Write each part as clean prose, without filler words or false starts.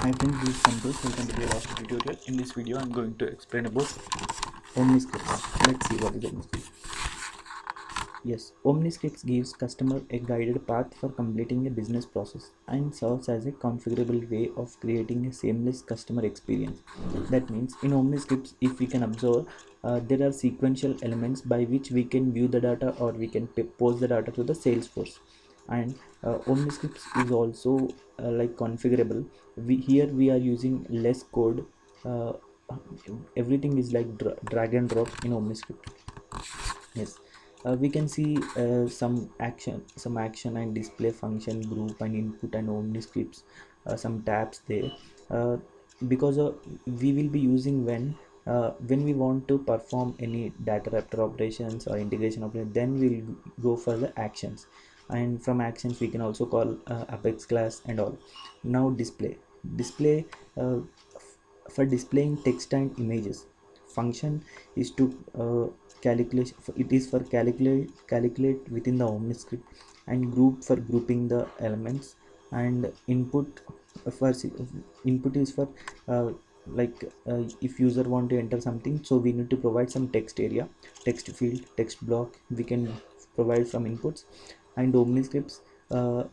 Hi friends, this is Santosh. Welcome to the last tutorial. In this video, I'm going to explain about OmniScripts. Let's see what is OmniScript. Yes, OmniScripts gives customer a guided path for completing a business process and serves as a configurable way of creating a seamless customer experience. That means in OmniScripts, if we can observe, there are sequential elements by which we can view the data or we can post the data to the Salesforce. And OmniScripts is also like configurable. Here we are using less code. Uh, Everything is like drag and drop in OmniScript. Yes, we can see some action and display function group and input and OmniScripts, some tabs there, uh, because we will be using when we want to perform any data raptor operations or integration operation, then we'll go for the actions, and from actions we can also call apex class and all. Now display, uh, for displaying text and images. Function is to calculate, it is for calculate within the OmniScript, and group for grouping the elements, and for input is for if user want to enter something, so we need to provide some text area, text field, text block we can provide from inputs. And OmniScripts,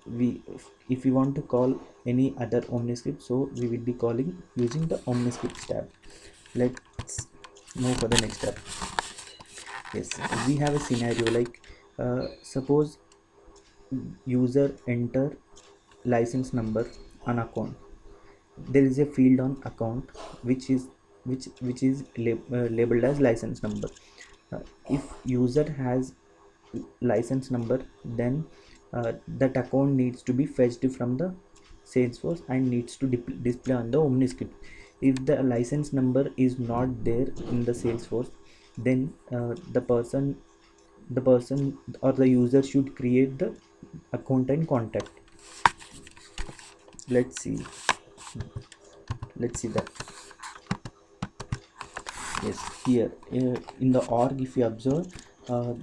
we if we want to call any other OmniScript, so we will be calling using the OmniScripts tab. Let's move for the next step. Yes, we have a scenario like, suppose user enter license number on account. There is a field on account which is labeled as license number. If user has license number, then that account needs to be fetched from the Salesforce and needs to display on the OmniScript. If the license number is not there in the Salesforce, then the person or the user should create the account and contact. Let's see that. Yes, here in the org, if you observe, uh,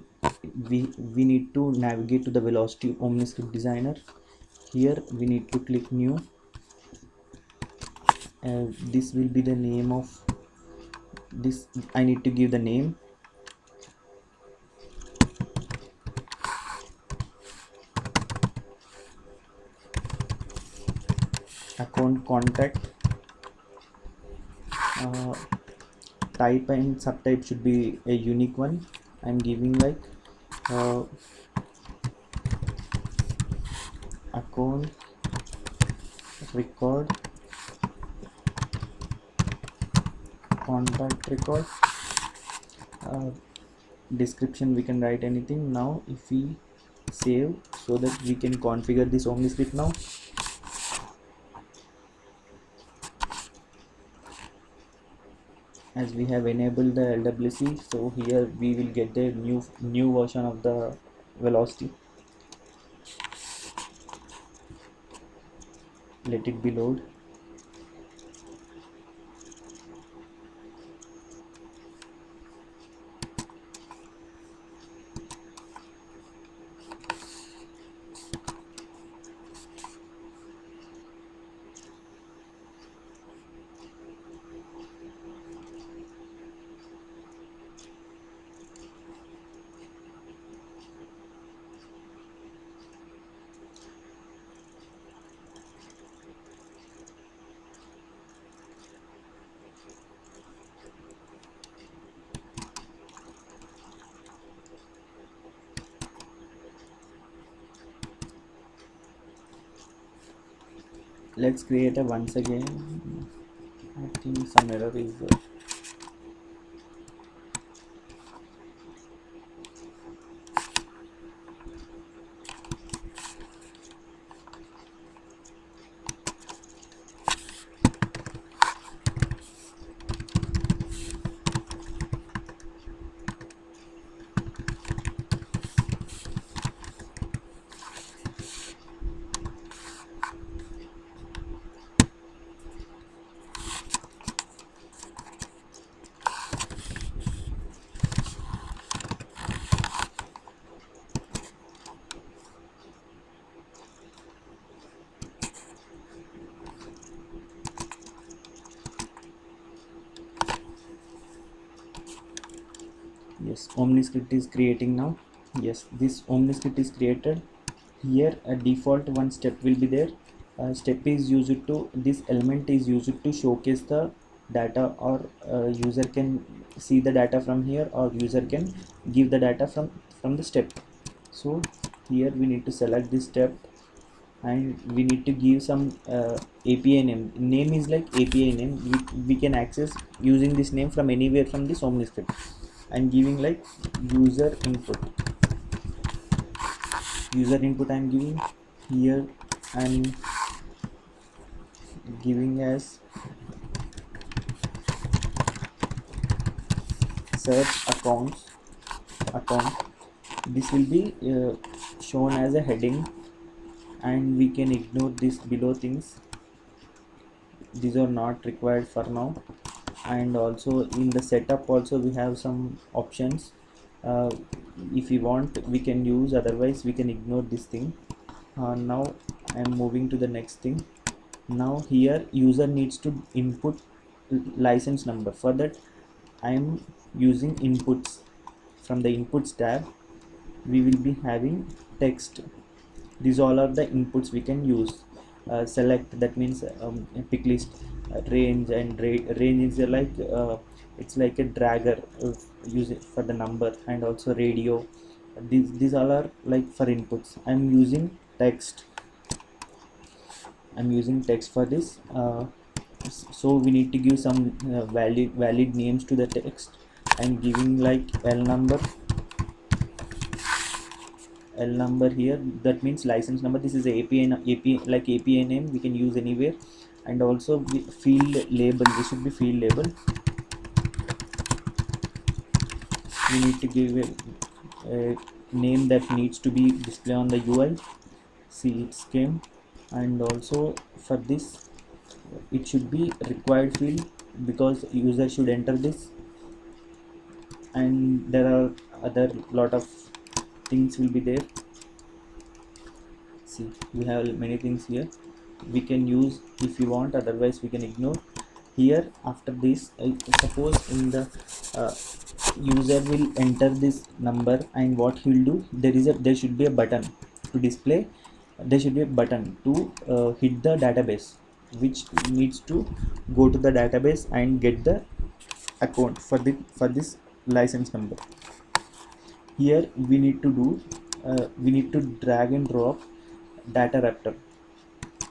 we need to navigate to the velocity OmniScript designer. Here we need to click new. This will be the name of this. I need to give the name, account, contact, uh, type and subtype should be a unique one. I'm giving like uh, account record, contact record. uh, Description we can write anything. Now if we save, so that we can configure this OmniScript now. As we have enabled the LWC, so here we will get the new version of the velocity. Let it be load. Let's create a once again. I think some error is there. Yes, OmniScript is creating now. Yes, this OmniScript is created. Here a default one step will be there. Step is used to, this element is used to showcase the data, or user can see the data from here, or user can give the data from the step. So here we need to select this step, and we need to give some API name is like API name. We can access using this name from anywhere from this OmniScript. I'm giving like user input. I'm giving here. I'm giving as search account. This will be shown as a heading, and we can ignore this below things. These are not required for now. And also in the setup also we have some options. uh, if we want we can use, otherwise we can ignore this thing. Now I'm moving to the next thing. Now here user needs to input license number. For that I'm using inputs. From the inputs tab we will be having text. These all are the inputs we can use. Select, that means pick list, range, and range is it's like a dragger, use it for the number, and also radio. These all are like for inputs. I'm using text for this. So we need to give some valid names to the text. I'm giving like L number here, that means license number. This is a API name, we can use anywhere. And also field label, this should be field label. We need to give a name that needs to be displayed on the UI. See, it came. And also for this it should be required field, because user should enter this. And there are other lot of things will be there. See, we have many things here we can use if you want, otherwise we can ignore. Here after this, suppose in the user will enter this number, and what he will do, there should be a button to display. There should be a button to hit the database, which needs to go to the database and get the account for this license number. Here we need to do we need to drag and drop data raptor.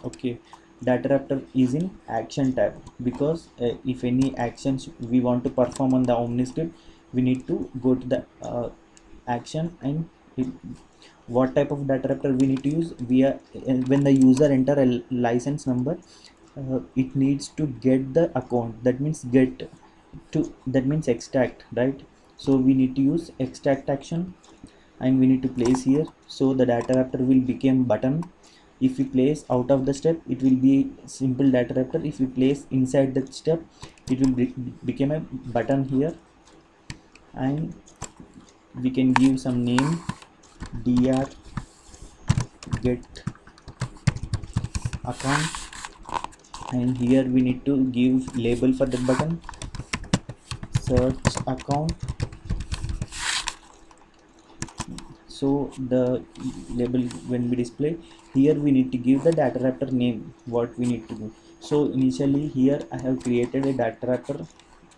Okay, data raptor is in action tab, because if any actions we want to perform on the OmniScript, we need to go to the action. And what type of data raptor we need to use? When the user enter a license number, it needs to get the account. That means extract, right? So we need to use extract action, and we need to place here. So the data raptor will become button. If we place out of the step, it will be simple data raptor. If we place inside the step, it will become a button here. And we can give some name, dr get account, and here we need to give label for that button, search account. So the label when we display here, we need to give the data raptor name, what we need to do. So initially here I have created a data raptor.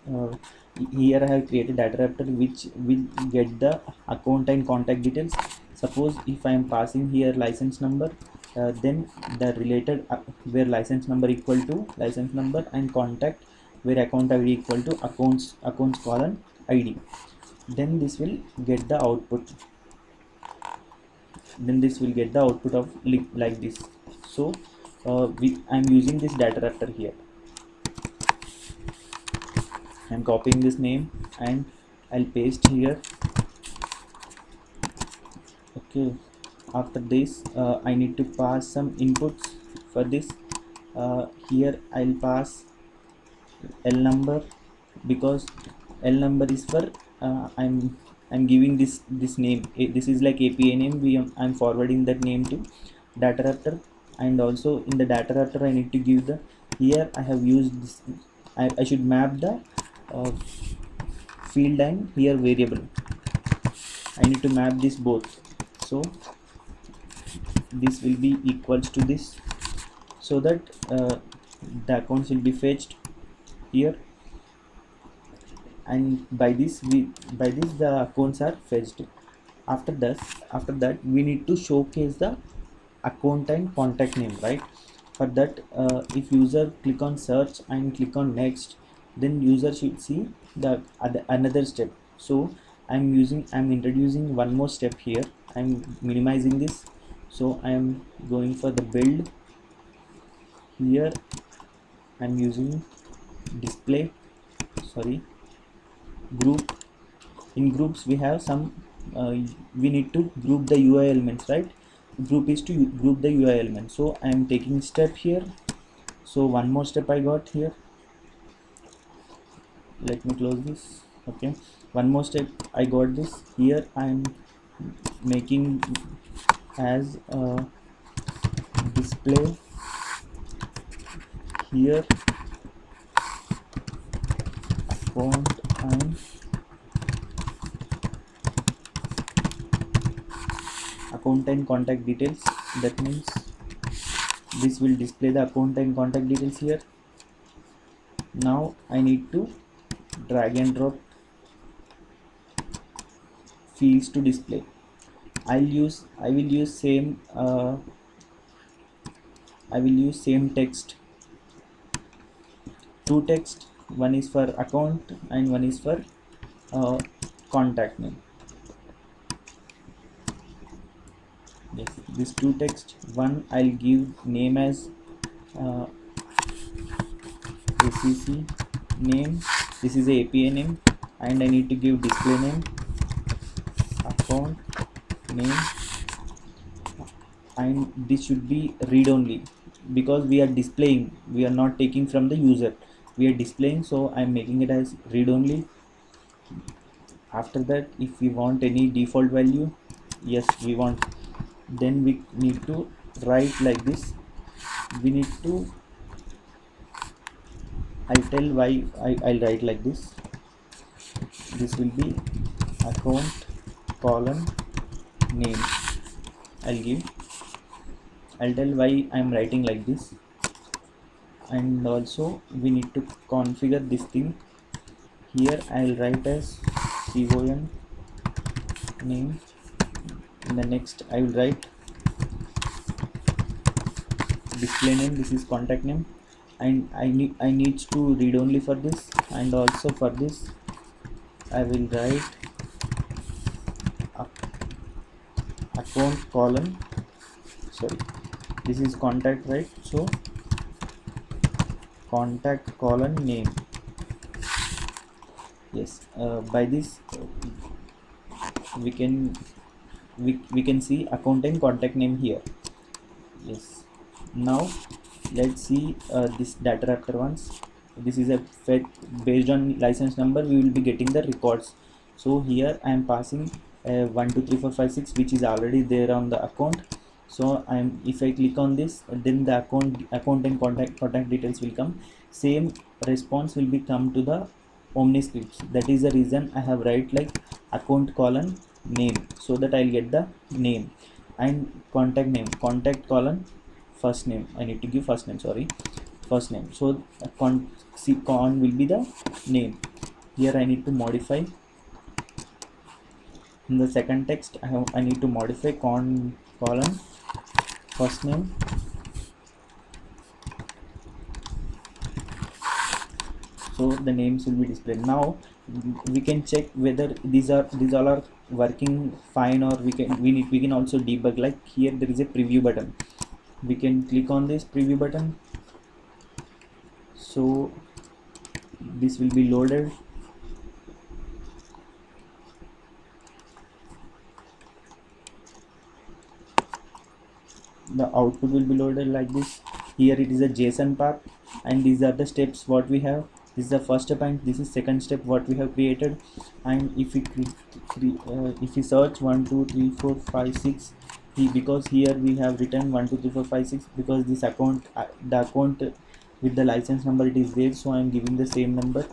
uh, Here I have created data raptor which will get the account and contact details. Suppose if I am passing here license number, then the related where license number equal to license number, and contact where account ID equal to accounts colon ID. Then this will get the output. Then this will get the output of like this. So I'm using this data raptor here. I'm copying this name and I'll paste here. Okay, after this I need to pass some inputs for this. Here I'll pass L number, because L number is for I'm giving this name. This is like API name. I'm forwarding that name to data raptor. And also in the data raptor I need to give the, here I have used this. I should map the field and here variable. I need to map this both, so this will be equals to this, so that the accounts will be fetched here, and by this the accounts are fetched. after this After that we need to showcase the account and contact name, right? For that, if user click on search and click on next, then user should see the another step. So I'm introducing one more step here. I'm minimizing this, so I'm going for the build. Here I'm using display, sorry, group. In groups we have some, we need to group the UI elements, right? Group is to group the UI elements, so I am taking step here. So one more step I got here. Let me close this. Okay, one more step I got this. Here I am making as display. Here account and contact details. That means this will display the account and contact details here. Now I need to drag and drop fields to display. I will use same text, two text. One is for account and one is for contact name. Yes, this two text. One I'll give name as ACC name. This is a API name, and I need to give display name, account name, and this should be read only, because we are displaying, we are not taking from the user, we are displaying, so I'm making it as read only. After that, if we want any default value, yes we want, then we need to write like this. We need to, I'll tell why I'll write like this. This will be account colon name. I'll tell why I'm writing like this. And also we need to configure this thing. Here I'll write as con name. In the next I will write display name. This is contact name, and I need to read only for this, and also for this I will write account colon, sorry, this is contact, right? So contact colon name. Yes, by this we can see account and contact name here. Yes, now let's see this data wrapper once. This is a fetch based on license number, we will be getting the records. So here I am passing 1 2 3 4 5 6, which is already there on the account. So if I click on this, then the account and contact details will come. Same response will be come to the OmniScripts. That is the reason I have write like account colon name, so that I'll get the name, and contact name, contact colon first name. I need to give first name, sorry, first name. So con will be the name. Here I need to modify. In the second text I need to modify colon first name. So the names will be displayed. Now we can check whether these all are working fine, or we can also debug. Like here there is a preview button, we can click on this preview button, so this will be loaded. The output will be loaded like this. Here it is a JSON path, and these are the steps what we have. This is the first step, and this is second step what we have created. And if we search 1 2 3 4 5 6, because here we have written 1 2 3 4 5 6, because this account, the account with the license number, it is there, so I am giving the same number.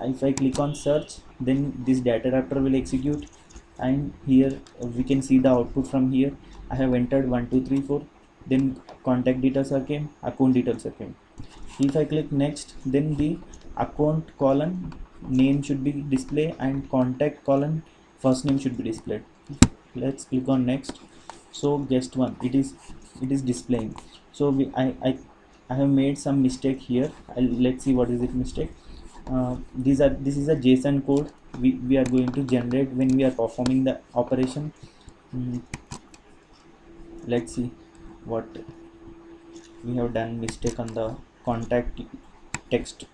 If I click on search, then this data wrapper will execute. and here we can see the output. From here I have entered 1234, then contact details are came, account details are came. If I click next, then the account column name should be displayed and contact column first name should be displayed. Let's click on next. So guest one, it is displaying. So I have made some mistake here. Let's see what is it mistake. This is a JSON code we are going to generate when we are performing the operation. Mm, let's see what we have done mistake on the contact text.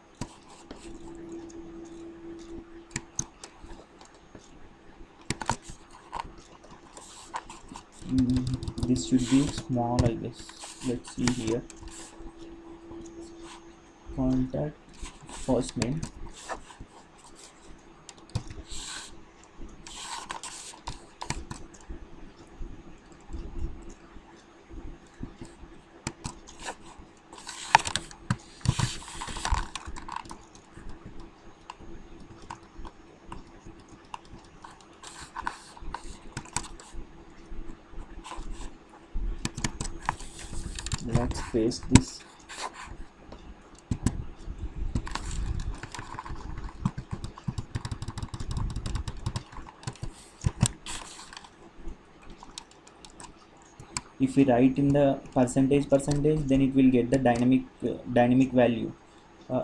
This should be small, I guess. Let's see here. Contact first name. Let's paste this. If we write in the percentage, then it will get the dynamic value.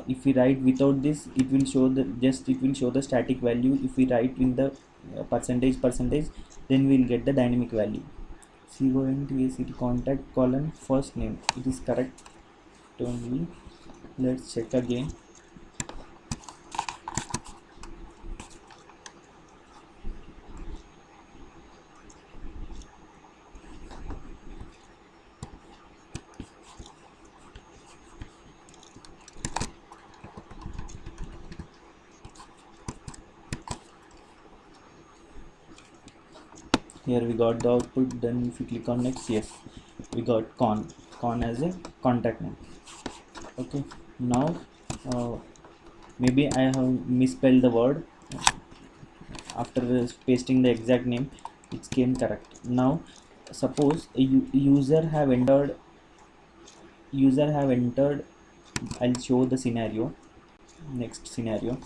If we write without this, it will show the static value. If we write in the percentage, then we will get the dynamic value. CONTACT contact column first name, it is correct only. Let's check again. Here we got the output. Then if you click on next, yes, we got con as a contact name. Okay, now maybe I have misspelled the word. After pasting the exact name, it came correct. Now suppose a user have entered. I'll show the scenario. Next scenario.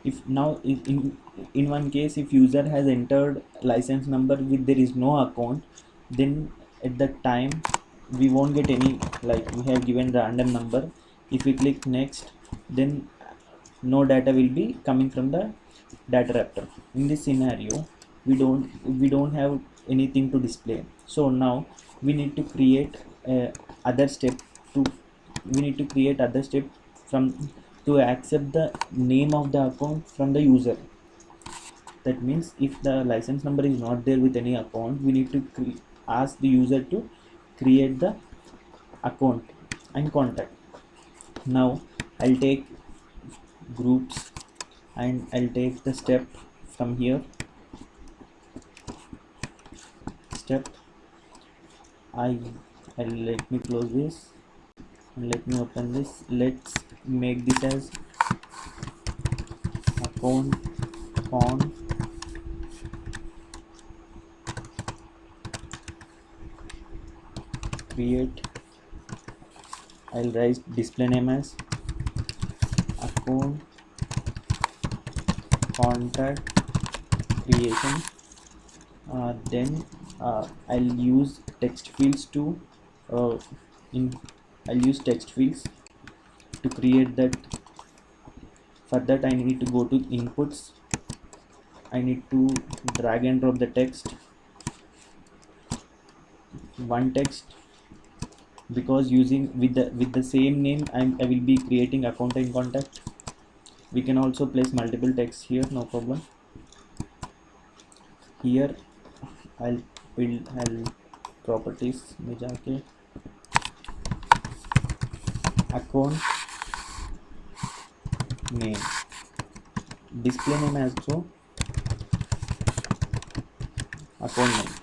If now in one case, if user has entered license number with there is no account, then at that time we won't get any, like we have given the random number. If we click next, then no data will be coming from the data raptor. In this scenario, we don't have anything to display. So now we need to create other step to we need to create other step from to accept the name of the account from the user. That means if the license number is not there with any account, we need to ask the user to create the account and contact. Now I'll take groups and I'll take the step from here. Step I'll let me close this and let me open this. Let's make this as account con create. I'll write display name as account contact creation. Then I'll use text fields to uh, I'll use text fields to create that. For that I need to go to inputs. I need to drag and drop the text, one text, because using with the same name I will be creating account and contact. We can also place multiple texts here, no problem. Here I'll properties में जाके account name, display name also account name.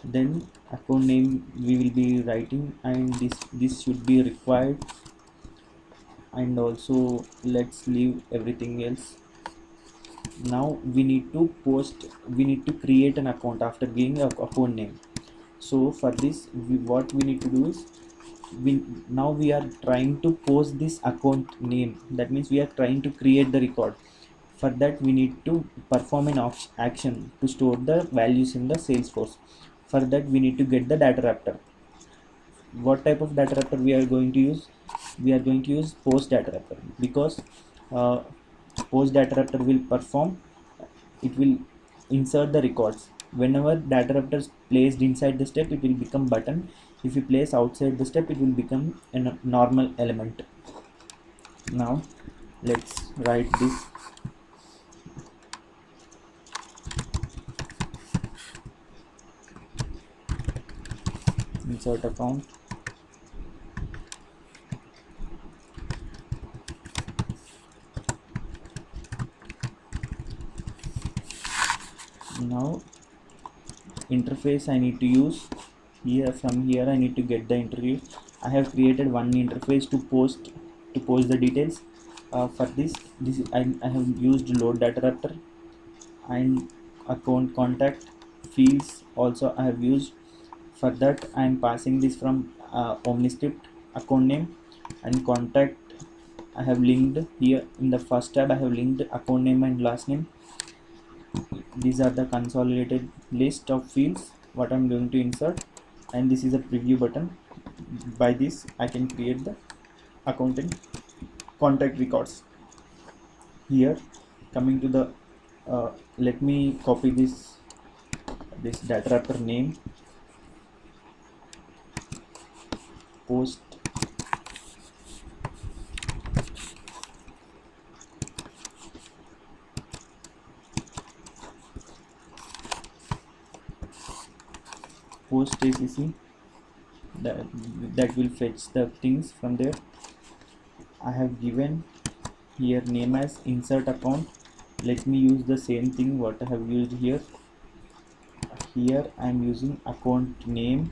Then account name we will be writing, and this should be required and also let's leave everything else. Now we need to create an account after giving a account name. So for this, what we need to do is, now we are trying to post this account name. That means we are trying to create the record. For that, we need to perform an action to store the values in the Salesforce. For that, we need to get the data wrapper. What type of data wrapper we are going to use? We are going to use post data wrapper, because uh, post data wrapper will perform, it will insert the records. Whenever data wrapper is placed inside the step, it will become button. If you place outside the step, it will become a normal element. Now let's write this. Insert account, now interface I need to use. Here, from here I need to get the interface. I have created one interface to post the details. For this I have used load data wrapper, and account contact fields also I have used. For that, I am passing this from OmniScript account name, and contact I have linked here in the first tab. I have linked account name and last name. These are the consolidated list of fields what I'm going to insert, and this is a preview button. By this I can create the account and contact records. Here, coming to the let me copy this data wrapper name, post ACC. That will fetch the things from there. I have given here name as insert account. Let me use the same thing what I have used here. Here I am using account name.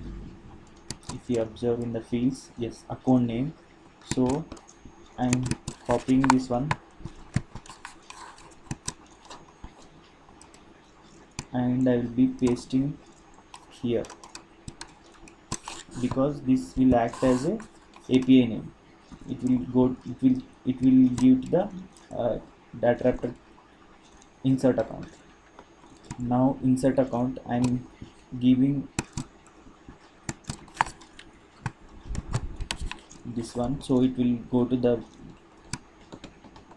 If you observe in the fields, yes, account name. So I am copying this one and I will be pasting here, because this will act as a API name. It will give to the data wrapper insert account. Now insert account, I am giving this one, so it will go to the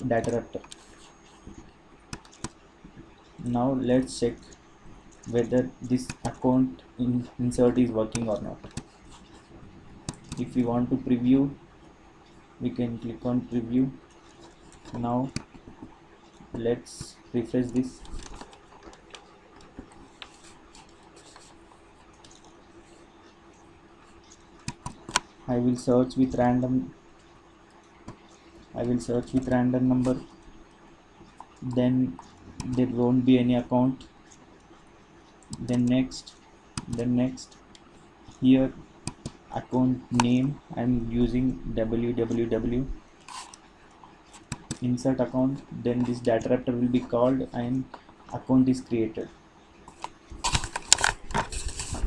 data wrapper. Now let's check whether this account insert is working or not. If we want to preview, we can click on preview. Now let's refresh this. I will search with random number, then there won't be any account. Then next, here account name I am using www, insert account, then this data wrapper will be called and account is created.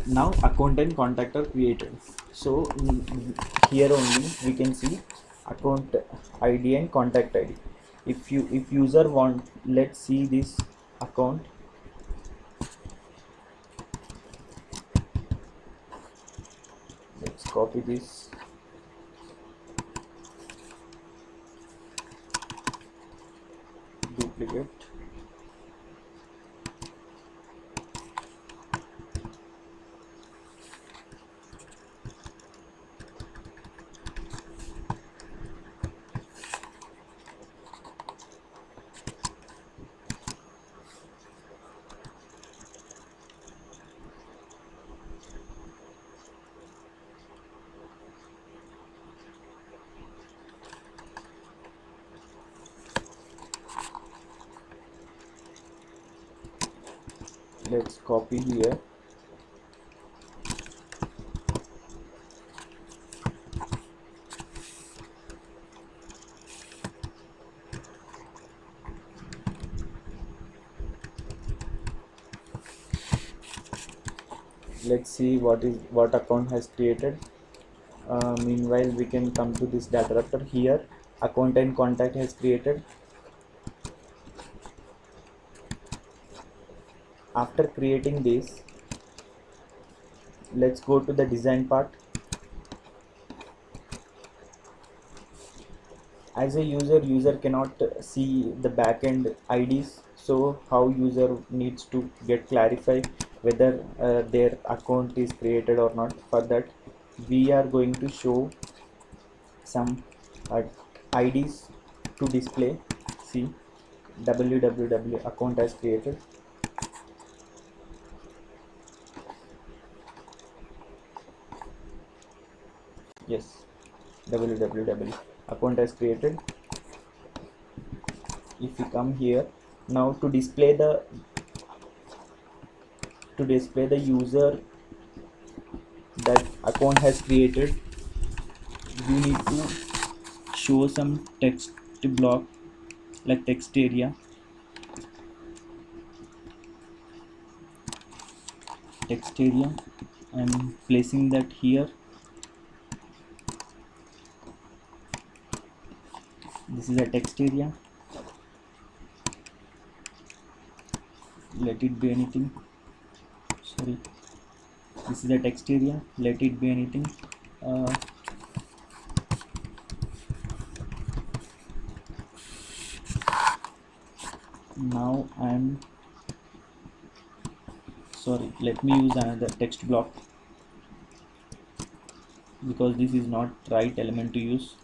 Now account and contact are created. So here only we can see account ID and contact ID. If user want, let's see this account. Let's copy this. Duplicate. Let's copy here. let's see what account has created. Meanwhile, we can come to this data wrapper. Here account and contact has created. After creating this, let's go to the design part. As a user cannot see the backend IDs, so how user needs to get clarify whether their account is created or not. For that, we are going to show some uh, IDs to display. See, www account has created. Yes, www account has created. If we come here now to display the user that account has created, we need to show some text block like text area. I'm placing that here. This is a text area. Let it be anything. Sorry, this is a text area. Let it be anything. uh, Now I'm sorry, let me use another text block because this is not right element to use.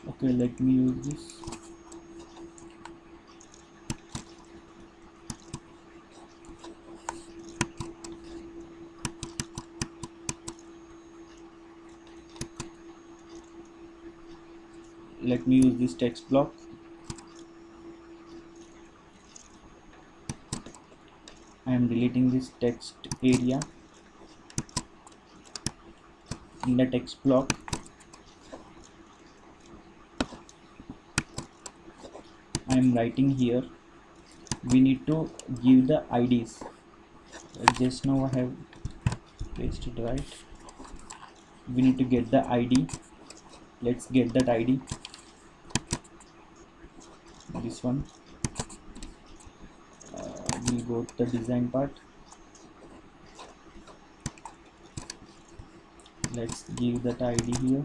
Okay, let me use this. Let me use this text block. I am deleting this text area. In the text block, I am writing here we need to give the IDs. Just now I have pasted right. We need to get the ID. Let's get that ID. This one. We'll go to the design part. Let's give that ID here.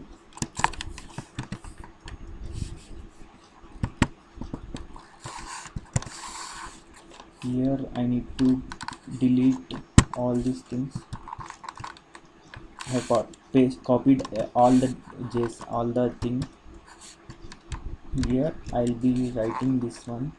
Here I need to delete all these things. I have copied all the thing. Here I'll be writing this one.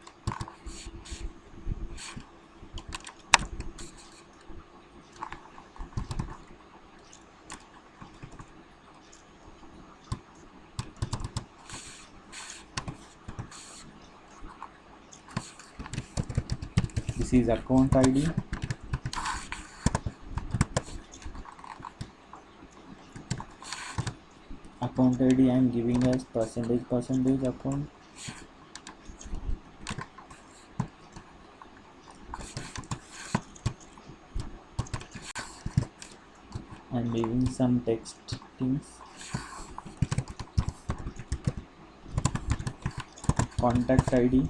This is account ID. Account ID I am giving as percentage account. I am leaving some text things. Contact ID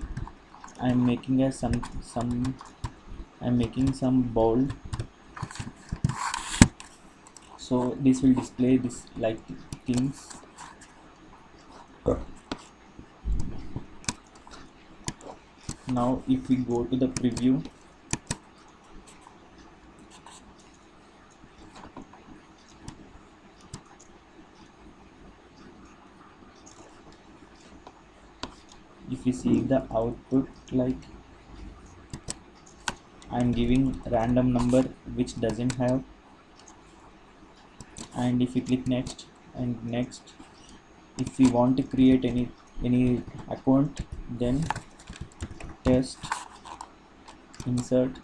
I am making as I'm making some bold, so this will display this like things. Now if we go to the preview, if we see the output, like I'm giving random number which doesn't have and if we click next and next, if we want to create any account, then test, insert.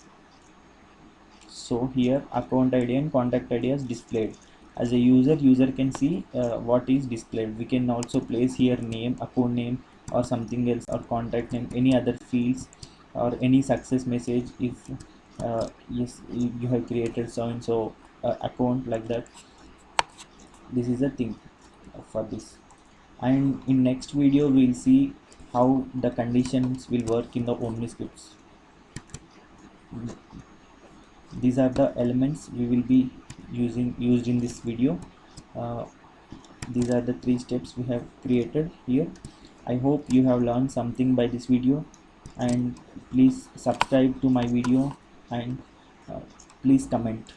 So here account id and contact id is displayed. As a user can see what is displayed. We can also place here name, account name, or something else, or contact name, any other fields, or any success message if yes, you have created so and so account, like that. This is a thing for this. And in next video we'll see how the conditions will work in the OmniScripts. These are the elements we will be used in this video. uh, these are the 3 steps we have created here. I hope you have learned something by this video, and please subscribe to my video, and please comment.